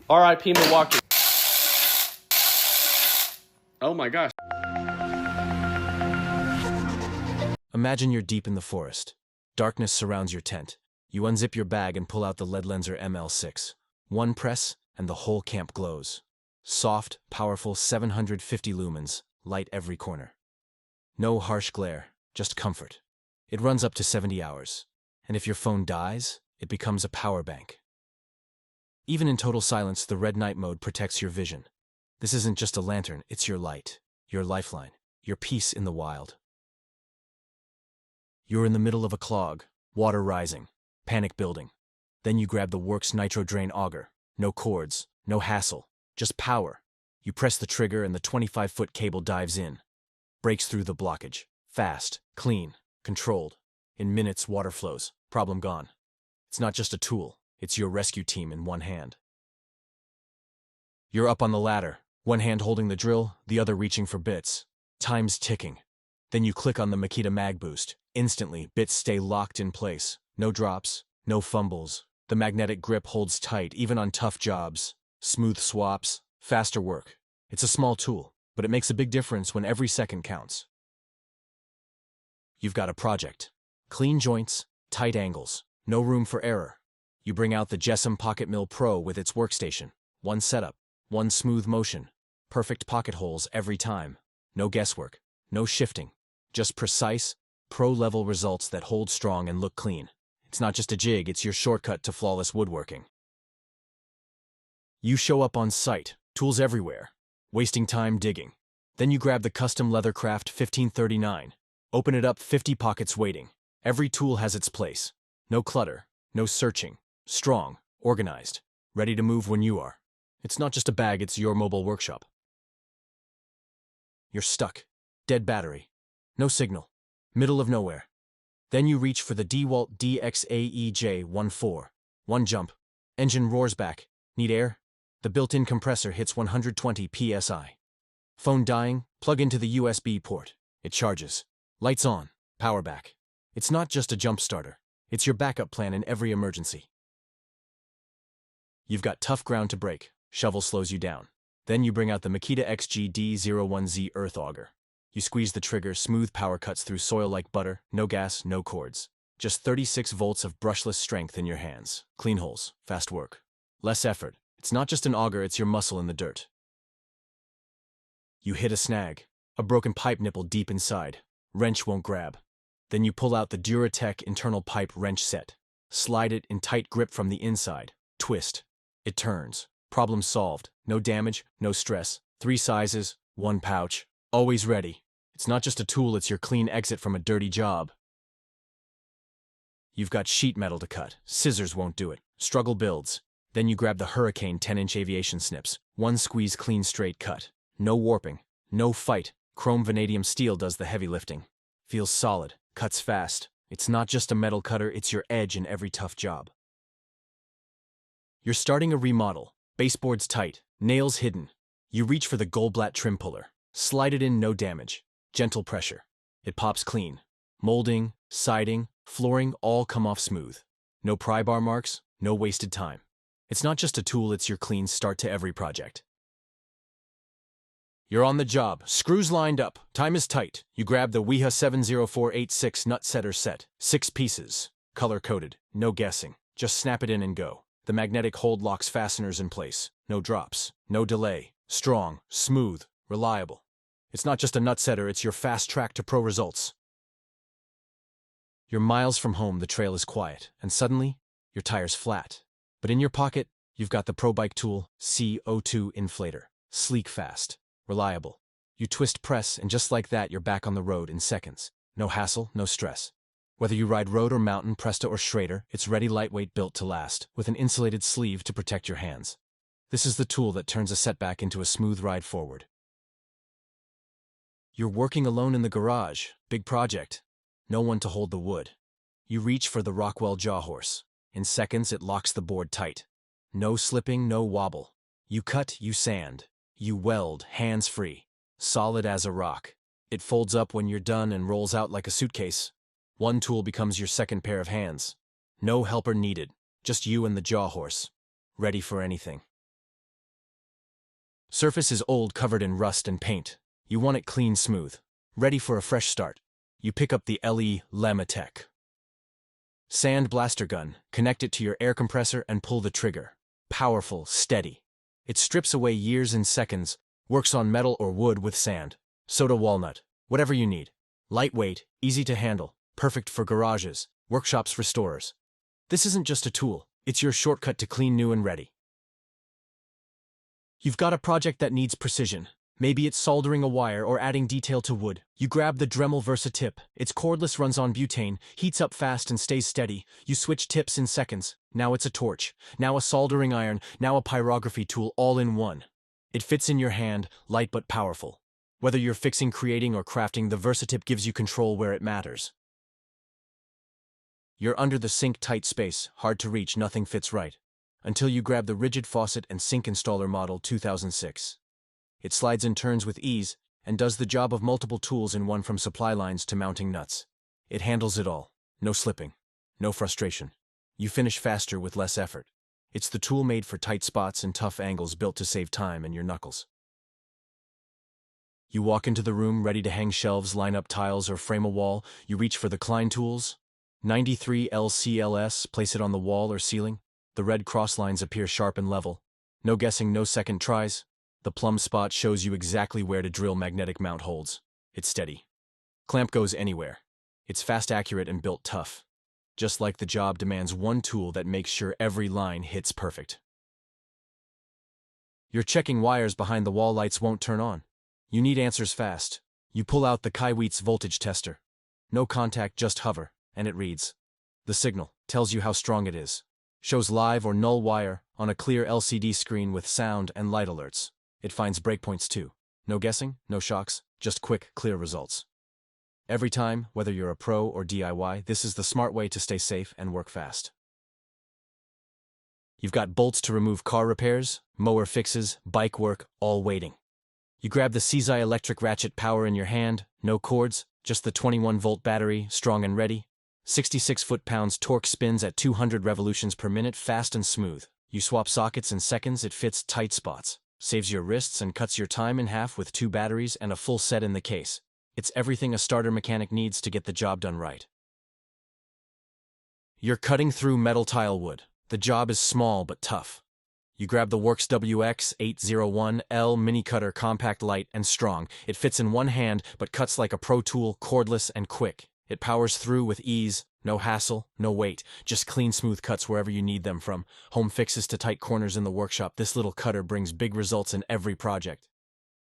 R.I.P. Milwaukee. Oh my gosh. Imagine you're deep in the forest. Darkness surrounds your tent. You unzip your bag and pull out the Leadlenser ML6. One press, and the whole camp glows. Soft, powerful 750 lumens, light every corner. No harsh glare, just comfort. It runs up to 70 hours. And if your phone dies, it becomes a power bank. Even in total silence, the red night mode protects your vision. This isn't just a lantern, it's your light, your lifeline, your peace in the wild. You're in the middle of a clog, water rising, panic building. Then you grab the Works Nitro Drain auger. No cords, no hassle, just power. You press the trigger and the 25-foot cable dives in. Breaks through the blockage. Fast, clean, controlled. In minutes, water flows. Problem gone. It's not just a tool, it's your rescue team in one hand. You're up on the ladder, one hand holding the drill, the other reaching for bits. Time's ticking. Then you click on the Makita Mag Boost. Instantly, bits stay locked in place. No drops, no fumbles. The magnetic grip holds tight, even on tough jobs. Smooth swaps, faster work. It's a small tool, but it makes a big difference when every second counts. You've got a project. Clean joints, tight angles, no room for error. You bring out the Jessam Pocket Mill Pro with its workstation. One setup, one smooth motion. Perfect pocket holes every time. No guesswork, no shifting. Just precise, pro-level results that hold strong and look clean. It's not just a jig, it's your shortcut to flawless woodworking. You show up on site, tools everywhere, wasting time digging. Then you grab the custom Leathercraft 1539. Open it up, 50 pockets waiting. Every tool has its place. No clutter, no searching. Strong, organized, ready to move when you are. It's not just a bag, it's your mobile workshop. You're stuck. Dead battery. No signal. Middle of nowhere. Then you reach for the DeWalt DXAEJ14. One jump. Engine roars back. Need air? The built-in compressor hits 120 psi. Phone dying? Plug into the USB port. It charges. Lights on. Power back. It's not just a jump starter. It's your backup plan in every emergency. You've got tough ground to break. Shovel slows you down. Then you bring out the Makita XG-D01Z Earth Auger. You squeeze the trigger, smooth power cuts through soil like butter, no gas, no cords. Just 36 volts of brushless strength in your hands. Clean holes, fast work. Less effort. It's not just an auger, it's your muscle in the dirt. You hit a snag. A broken pipe nipple deep inside. Wrench won't grab. Then you pull out the Duratec internal pipe wrench set. Slide it in tight grip from the inside. Twist. It turns. Problem solved. No damage, no stress. 3 sizes, 1 pouch. Always ready. It's not just a tool, it's your clean exit from a dirty job. You've got sheet metal to cut. Scissors won't do it. Struggle builds. Then you grab the Hurricane 10-inch aviation snips. One squeeze, clean straight cut. No warping. No fight. Chrome vanadium steel does the heavy lifting. Feels solid. Cuts fast. It's not just a metal cutter, it's your edge in every tough job. You're starting a remodel. Baseboards tight. Nails hidden. You reach for the Goldblatt trim puller. Slide it in, no damage. Gentle pressure. It pops clean. Molding, siding, flooring all come off smooth. No pry bar marks, no wasted time. It's not just a tool, it's your clean start to every project. You're on the job. Screws lined up. Time is tight. You grab the Wiha 70486 nut setter set. 6 pieces. Color-coded. No guessing. Just snap it in and go. The magnetic hold locks fasteners in place. No drops. No delay. Strong. Smooth. Reliable. It's not just a nut setter, it's your fast track to pro results. You're miles from home, the trail is quiet, and suddenly, your tire's flat. But in your pocket, you've got the ProBike Tool CO2 Inflator. Sleek, fast. Reliable. You twist press, and just like that, you're back on the road in seconds. No hassle, no stress. Whether you ride road or mountain, Presta or Schrader, it's ready, lightweight, built to last, with an insulated sleeve to protect your hands. This is the tool that turns a setback into a smooth ride forward. You're working alone in the garage. Big project. No one to hold the wood. You reach for the Rockwell Jawhorse. In seconds, it locks the board tight. No slipping, no wobble. You cut, you sand. You weld, hands-free. Solid as a rock. It folds up when you're done and rolls out like a suitcase. One tool becomes your second pair of hands. No helper needed. Just you and the Jawhorse. ready for anything. Surface is old, covered in rust and paint. You want it clean, smooth, ready for a fresh start. You pick up the LE Lematech Sand Blaster Gun, connect it to your air compressor and pull the trigger. Powerful, steady. It strips away years in seconds, works on metal or wood with sand, soda walnut, whatever you need. Lightweight, easy to handle, perfect for garages, workshops, restorers. This isn't just a tool, it's your shortcut to clean, new and ready. You've got a project that needs precision. Maybe it's soldering a wire or adding detail to wood. You grab the Dremel VersaTip. It's cordless, runs on butane, heats up fast and stays steady. You switch tips in seconds. Now it's a torch, now a soldering iron, now a pyrography tool, all in one. It fits in your hand, light but powerful. Whether you're fixing, creating, or crafting, the VersaTip gives you control where it matters. You're under the sink, tight space, hard to reach, nothing fits right. Until you grab the Rigid Faucet and Sink Installer Model 2006. It slides and turns with ease and does the job of multiple tools in one, from supply lines to mounting nuts. It handles it all. No slipping. No frustration. You finish faster with less effort. It's the tool made for tight spots and tough angles, built to save time and your knuckles. You walk into the room ready to hang shelves, line up tiles, or frame a wall. You reach for the Klein Tools 93 LCLS, place it on the wall or ceiling. The red cross lines appear sharp and level. No guessing, no second tries. The plumb spot shows you exactly where to drill. Magnetic mount holds. It's steady. Clamp goes anywhere. It's fast, accurate, and built tough. Just like the job demands one tool that makes sure every line hits perfect. You're checking wires behind the wall, lights won't turn on. You need answers fast. You pull out the Kaiweets voltage tester. No contact, just hover, and it reads. The signal tells you how strong it is. Shows live or null wire on a clear LCD screen with sound and light alerts. It finds breakpoints too. No guessing, no shocks, just quick, clear results. Every time, whether you're a pro or DIY, this is the smart way to stay safe and work fast. You've got bolts to remove car repairs, mower fixes, bike work, all waiting. You grab the Seizai electric ratchet power in your hand, no cords, just the 21-volt battery, strong and ready. 66 foot-pounds torque, spins at 200 revolutions per minute, fast and smooth. You swap sockets in seconds, it fits tight spots. Saves your wrists and cuts your time in half with 2 batteries and a full set in the case. It's everything a starter mechanic needs to get the job done right. You're cutting through metal tile wood. The job is small but tough. You grab the Works WX801L mini cutter, compact, light, and strong. It fits in one hand but cuts like a pro tool, cordless and quick. It powers through with ease, no hassle, no weight, just clean, smooth cuts wherever you need them, from home fixes to tight corners in the workshop. This little cutter brings big results in every project.